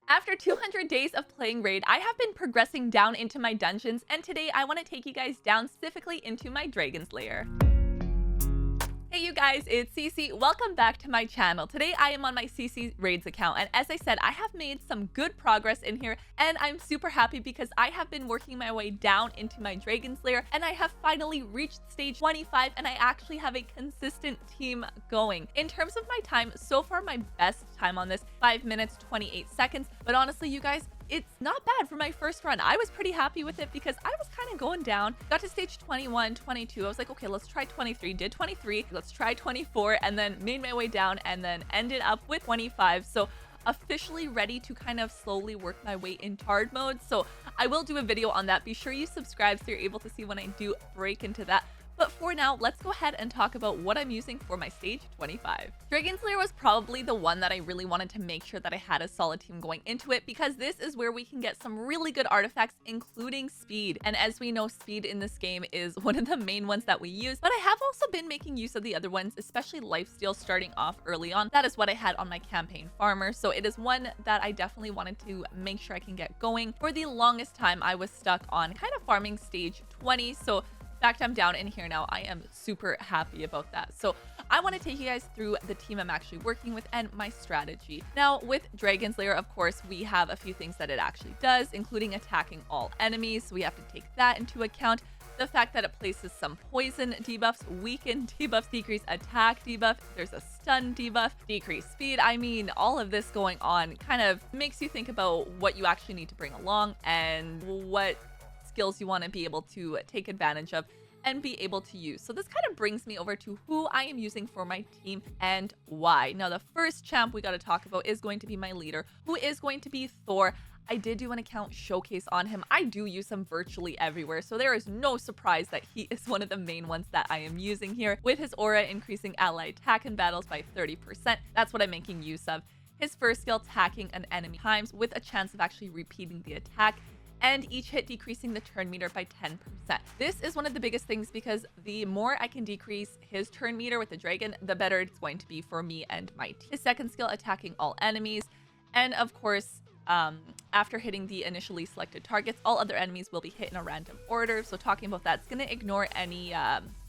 After 200 days of playing Raid, I have been progressing down into my dungeons, and today I want to take you guys down specifically into my Dragon's Lair. Hey you guys, it's Cece. Welcome back to my channel. Today I am on my Cece Raids account, and as I said, I have made some good progress in here, and I'm super happy because I have been working my way down into my Dragon's Lair, and I have finally reached stage 25, and I actually have a consistent team going. In terms of my time, so far my best time on this, 5 minutes, 28 seconds, but honestly you guys, it's not bad for my first run. I was pretty happy with it because I was kind of going down. Got to stage 21, 22. I was like, okay, let's try 23. Did 23. Let's try 24, and then made my way down and then ended up with 25. So officially ready to kind of slowly work my way in hard mode. So I will do a video on that. Be sure you subscribe so you're able to see when I do break into that. But for now, let's go ahead and talk about what I'm using for my stage 25. Dragon's Lair was probably the one that I really wanted to make sure that I had a solid team going into it, because this is where we can get some really good artifacts, including speed. And as we know, speed in this game is one of the main ones that we use, but I have also been making use of the other ones, especially lifesteal starting off early on. That is what I had on my campaign farmer. So it is one that I definitely wanted to make sure I can get going. For the longest time, I was stuck on kind of farming stage 20. So in fact, I'm down in here now. I am super happy about that. So I want to take you guys through the team I'm actually working with and my strategy. Now, with Dragon's Lair, of course, we have a few things that it actually does, including attacking all enemies. So we have to take that into account. The fact that it places some poison debuffs, weaken debuffs, decrease attack debuff, there's a stun debuff, decrease speed. I mean, all of this going on kind of makes you think about what you actually need to bring along and what skills you want to be able to take advantage of and be able to use. So this kind of brings me over to who I am using for my team and why. Now, the first champ we got to talk about is going to be my leader, who is going to be Thor. I did do an account showcase on him. I do use him virtually everywhere, so there is no surprise that he is one of the main ones that I am using here, with his aura increasing ally attack in battles by 30%. That's what I'm making use of. His first skill, attacking an enemy times with a chance of actually repeating the attack, and each hit decreasing the turn meter by 10%. This is one of the biggest things because the more I can decrease his turn meter with the dragon, the better it's going to be for me and my team. His second skill, attacking all enemies, and of course, after hitting the initially selected targets, all other enemies will be hit in a random order. So talking about that, it's going to ignore any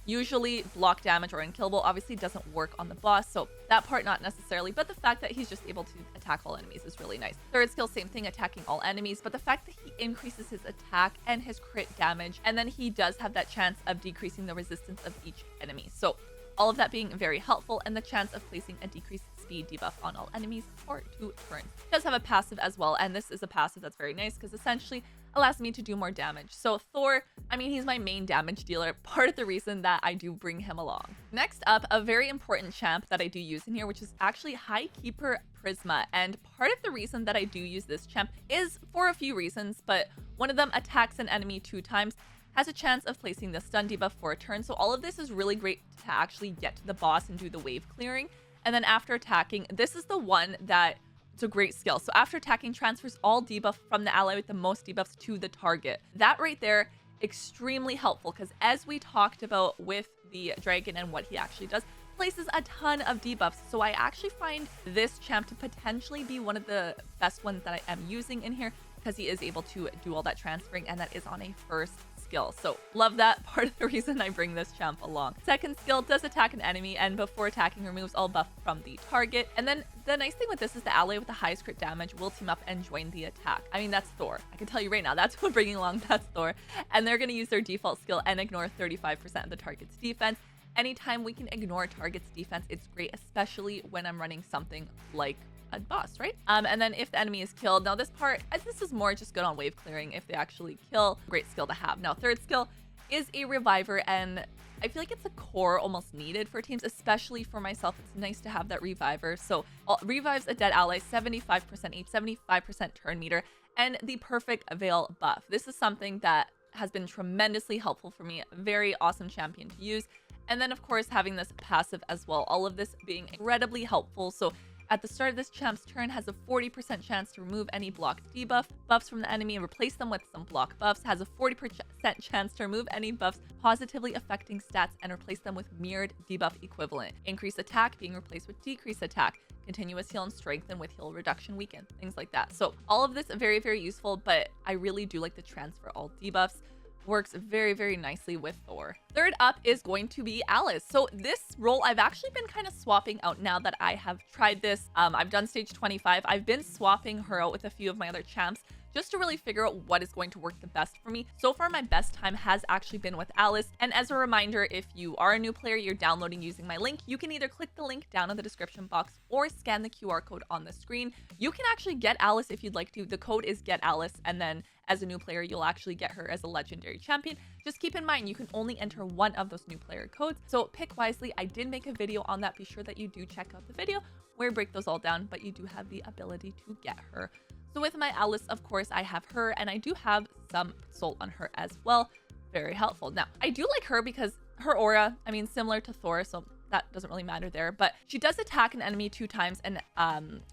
usually block damage or unkillable. Obviously doesn't work on the boss, so that part not necessarily, but the fact that he's just able to attack all enemies is really nice. Third skill, same thing, attacking all enemies, but the fact that he increases his attack and his crit damage, and then he does have that chance of decreasing the resistance of each enemy. So all of that being very helpful, and the chance of placing a decreased speed debuff on all enemies for 2 turns. He does have a passive as well, and this is a passive that's very nice because essentially allows me to do more damage. So Thor, I mean, he's my main damage dealer, part of the reason that I do bring him along. Next up, a very important champ that I do use in here, which is actually High Keeper Prisma. And part of the reason that I do use this champ is for a few reasons, but one of them, attacks an enemy 2 times, has a chance of placing the stun debuff for a turn. So all of this is really great to actually get to the boss and do the wave clearing. And then after attacking, this is the one that it's a great skill. So after attacking, transfers all debuff from the ally with the most debuffs to the target. That right there, extremely helpful, because as we talked about with the dragon and what he actually does, places a ton of debuffs. So I actually find this champ to potentially be one of the best ones that I am using in here, because he is able to do all that transferring, and that is on a first skill. So love that, part of the reason I bring this champ along. Second skill, does attack an enemy, and before attacking removes all buff from the target. And then the nice thing with this is the ally with the highest crit damage will team up and join the attack. I mean, that's Thor. I can tell you right now, that's who I'm bringing along, that's Thor. And they're going to use their default skill and ignore 35% of the target's defense. Anytime we can ignore a target's defense, it's great, especially when I'm running something like a boss, right? And then if the enemy is killed, now this part, this is more just good on wave clearing. If they actually kill, great skill to have. Now third skill is a reviver, and I feel like it's a core almost needed for teams, especially for myself. It's nice to have that reviver. So revives a dead ally, 75% H, 75% turn meter, and the perfect veil buff. This is something that has been tremendously helpful for me. Very awesome champion to use. And then of course having this passive as well, all of this being incredibly helpful. So At the start of this champ's turn, has a 40% chance to remove any blocked debuff buffs from the enemy and replace them with some block buffs. Has a 40% chance to remove any buffs positively affecting stats and replace them with mirrored debuff equivalent. Increase attack being replaced with decrease attack. Continuous heal and strengthen with heal reduction weaken. Things like that. So all of this very, very useful, but I really do like the transfer all debuffs. Works very, very nicely with Thor. Third up is going to be Alice. So this role I've actually been kind of swapping out now that I have tried this. I've done stage 25. I've been swapping her out with a few of my other champs just to really figure out what is going to work the best for me. So far, my best time has actually been with Alice. And as a reminder, if you are a new player, you're downloading using my link, you can either click the link down in the description box or scan the QR code on the screen. You can actually get Alice if you'd like to. The code is GETALICE, and then as a new player, you'll actually get her as a legendary champion. Just keep in mind, you can only enter one of those new player codes, so pick wisely. I did make a video on that. Be sure that you do check out the video where I break those all down, but you do have the ability to get her. So with my Alice, of course, I have her, and I do have some soul on her as well. Very helpful. Now, I do like her because her aura, I mean, similar to Thor, so that doesn't really matter there, but she does attack an enemy 2 times and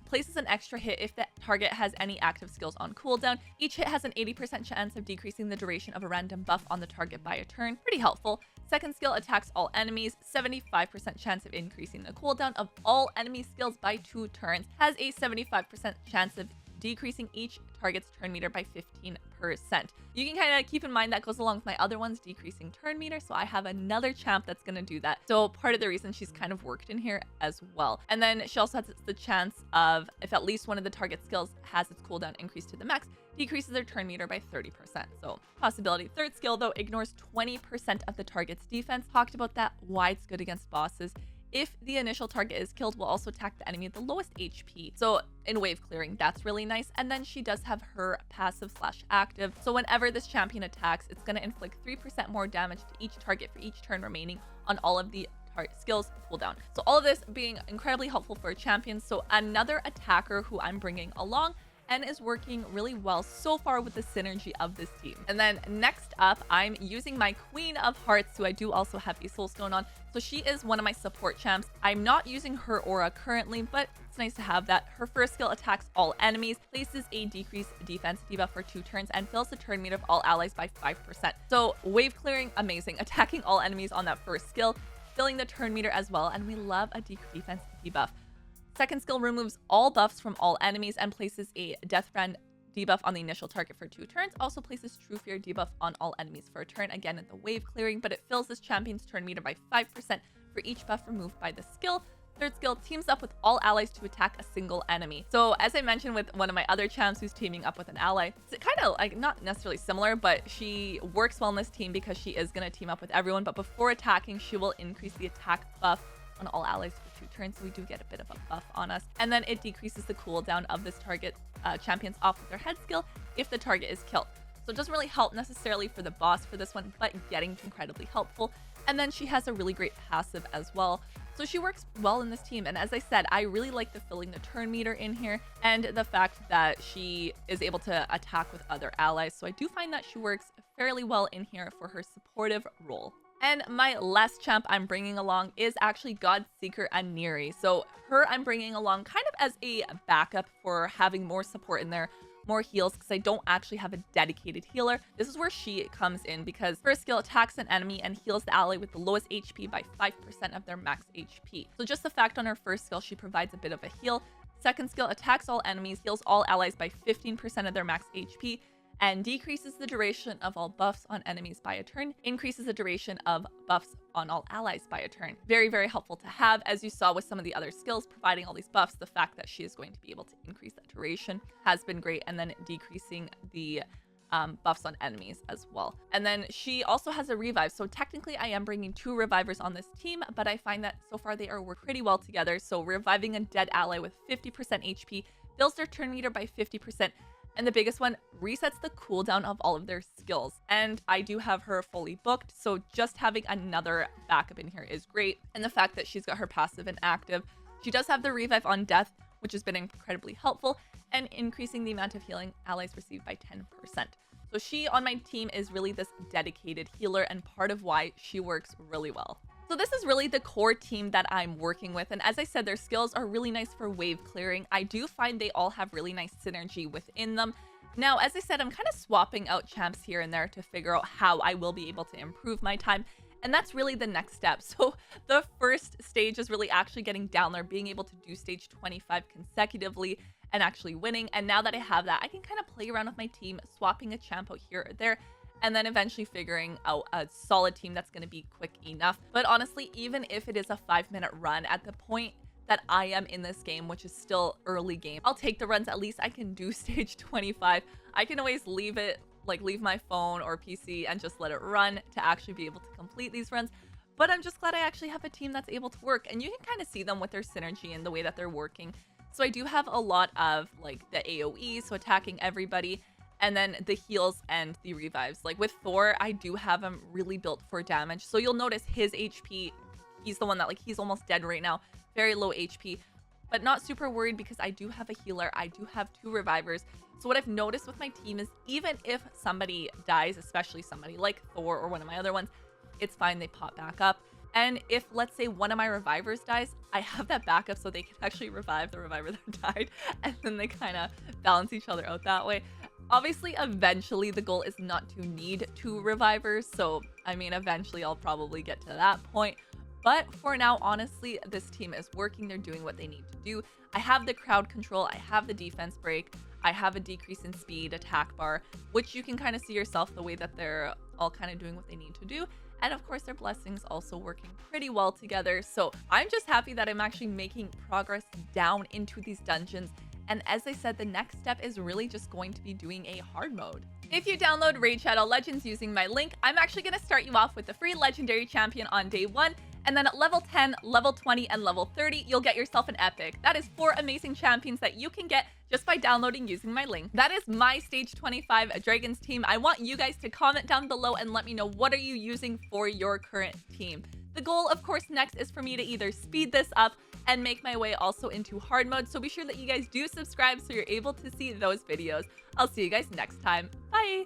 places an extra hit if the target has any active skills on cooldown. Each hit has an 80% chance of decreasing the duration of a random buff on the target by a turn. Pretty helpful. Second skill attacks all enemies, 75% chance of increasing the cooldown of all enemy skills by 2 turns. Has a 75% chance of decreasing each target's turn meter by 15%. You can kind of keep in mind that goes along with my other ones, decreasing turn meter. So I have another champ that's going to do that. So part of the reason she's kind of worked in here as well. And then she also has the chance of, if at least one of the target skills has its cooldown increased to the max, decreases their turn meter by 30%. So possibility. Third skill though, ignores 20% of the target's defense. Talked about that, why it's good against bosses. If the initial target is killed, we'll also attack the enemy at the lowest HP. So in wave clearing, that's really nice. And then she does have her passive / active. So whenever this champion attacks, it's going to inflict 3% more damage to each target for each turn remaining on all of the skills cooldown. So all of this being incredibly helpful for a champion. So another attacker who I'm bringing along and is working really well so far with the synergy of this team. And then next up, I'm using my Queen of Hearts, who I do also have a soul stone on. So she is one of my support champs. I'm not using her aura currently, but it's nice to have that. Her first skill attacks all enemies, places a decreased defense debuff for 2 turns, and fills the turn meter of all allies by 5%. So wave clearing, amazing. Attacking all enemies on that first skill, filling the turn meter as well, and we love a defense debuff. Second skill removes all buffs from all enemies and places a Death Brand debuff on the initial target for 2 turns. Also places True Fear debuff on all enemies for a turn, again at the wave clearing, but it fills this champion's turn meter by 5% for each buff removed by the skill. Third skill teams up with all allies to attack a single enemy. So as I mentioned with one of my other champs who's teaming up with an ally, it's kind of like not necessarily similar, but she works well in this team because she is going to team up with everyone. But before attacking, she will increase the attack buff on all allies for 2 turns, so we do get a bit of a buff on us. And then it decreases the cooldown of this target champions off with their head skill if the target is killed. So it doesn't really help necessarily for the boss for this one, but getting incredibly helpful. And then she has a really great passive as well. So she works well in this team. And as I said, I really like the filling the turn meter in here and the fact that she is able to attack with other allies. So I do find that she works fairly well in here for her supportive role. And my last champ I'm bringing along is actually Godseeker Aneri. So her I'm bringing along kind of as a backup for having more support in there, more heals, because I don't actually have a dedicated healer. This is where she comes in because first skill attacks an enemy and heals the ally with the lowest HP by 5% of their max HP. So just the fact on her first skill, she provides a bit of a heal. Second skill attacks all enemies, heals all allies by 15% of their max HP, and decreases the duration of all buffs on enemies by a turn, increases the duration of buffs on all allies by a turn. Very, very helpful to have, as you saw with some of the other skills providing all these buffs. The fact that she is going to be able to increase that duration has been great, and then decreasing the buffs on enemies as well. And then she also has a revive. So technically I am bringing 2 revivers on this team, but I find that so far they are working pretty well together. So reviving a dead ally with 50% HP fills their turn meter by 50%. And the biggest one, resets the cooldown of all of their skills. And I do have her fully booked, so just having another backup in here is great. And the fact that she's got her passive and active. She does have the revive on death, which has been incredibly helpful, and increasing the amount of healing allies receive by 10%. So she on my team is really this dedicated healer and part of why she works really well. So this is really the core team that I'm working with, and as I said, their skills are really nice for wave clearing. I do find they all have really nice synergy within them. Now, as I said, I'm kind of swapping out champs here and there to figure out how I will be able to improve my time, and that's really the next step. So the first stage is really actually getting down there, being able to do stage 25 consecutively and actually winning. And now that I have that, I can kind of play around with my team, swapping a champ out here or there, and then eventually figuring out a solid team that's going to be quick enough. But honestly, even if it is a 5-minute run, at the point that I am in this game, which is still early game, I'll take the runs. At least I can do stage 25. I can always leave it, like leave my phone or PC and just let it run to actually be able to complete these runs. But I'm just glad I actually have a team that's able to work, and you can kind of see them with their synergy and the way that they're working. So I do have a lot of like the AoE, so attacking everybody, and then the heals and the revives. Like with Thor, I do have him really built for damage. So you'll notice his HP, he's the one that, like, he's almost dead right now. Very low HP, but not super worried because I do have a healer. I do have 2 revivers. So what I've noticed with my team is even if somebody dies, especially somebody like Thor or one of my other ones, it's fine, they pop back up. And if, let's say, one of my revivers dies, I have that backup so they can actually revive the reviver that died, and then they kind of balance each other out that way. Obviously, eventually, the goal is not to need 2 revivers, so, I mean, eventually I'll probably get to that point. But for now, honestly, this team is working. They're doing what they need to do. I have the crowd control, I have the defense break, I have a decrease in speed, attack bar, which you can kind of see yourself the way that they're all kind of doing what they need to do. And of course, their blessings also working pretty well together. So I'm just happy that I'm actually making progress down into these dungeons. And as I said, the next step is really just going to be doing a hard mode. If you download Raid Shadow Legends using my link, I'm actually going to start you off with the free legendary champion on day 1. And then at level 10, level 20, and level 30, you'll get yourself an epic. That is 4 amazing champions that you can get just by downloading using my link. That is my stage 25 Dragons team. I want you guys to comment down below and let me know, what are you using for your current team? The goal, of course, next is for me to either speed this up and make my way also into hard mode. So be sure that you guys do subscribe so you're able to see those videos. I'll see you guys next time. Bye!